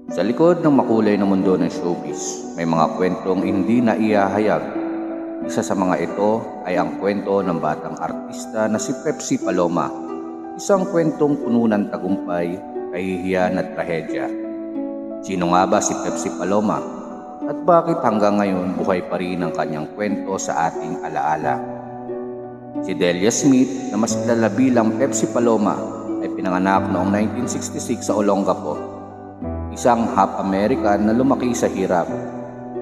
Sa likod ng makulay na mundo ng showbiz, may mga kwentong hindi naihahayag. Isa sa mga ito ay ang kwento ng batang artista na si Pepsi Paloma. Isang kwentong puno ng tagumpay, kahihiyan at trahedya. Sino nga ba si Pepsi Paloma? At bakit hanggang ngayon buhay pa rin ang kanyang kwento sa ating alaala? Si Delia Smith, na mas kilala bilang Pepsi Paloma, ay pinanganak noong 1966 sa Olongapo. Isang half-American na lumaki sa hirap.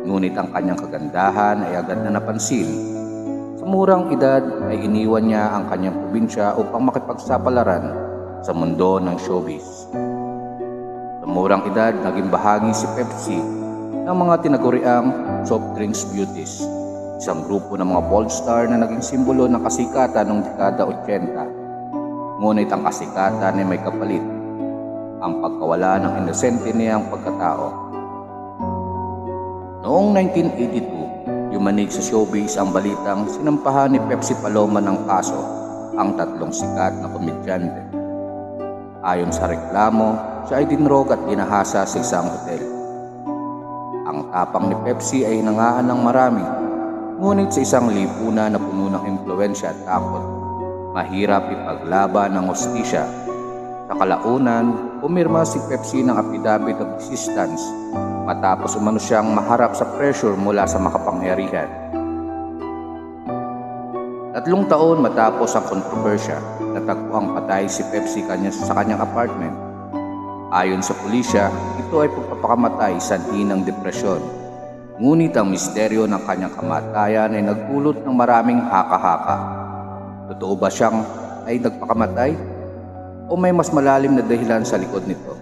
Ngunit ang kanyang kagandahan ay agad na napansin. Sa murang edad ay iniwan niya ang kanyang probinsya upang makipagsapalaran sa mundo ng showbiz. Sa murang edad, naging bahagi si Pepsi ng mga tinaguriang soft drinks beauties, isang grupo ng mga bold star na naging simbolo ng kasikatan noong dekada 80. Ngunit ang kasikatan ay may kapalit, ang pagkawala ng inosente niyang pagkatao. Noong 1982, yumanig sa showbiz ang balitang sinampahan ni Pepsi Paloma ng kaso ang tatlong sikat na komedyante. Ayon sa reklamo, siya ay dinrog at ginahasa sa isang hotel. Ang tapang ni Pepsi ay hinangaan ng marami, ngunit sa isang lipunan na puno ng impluwensya at takot, mahirap ipaglaban ng hustisya. Sa kalaunan, pumirma si Pepsi ng affidavit of resistance matapos umano siyang maharap sa pressure mula sa makapangyarihan. 3 taon matapos ang kontrobersya, natagpuang patay si Pepsi sa kanyang apartment. Ayon sa pulisya, ito ay pagpapakamatay sanhi ng depresyon. Ngunit ang misteryo ng kanyang kamatayan ay nagdulot ng maraming haka-haka. Totoo ba siyang ay nagpakamatay? O may mas malalim na dahilan sa likod nito?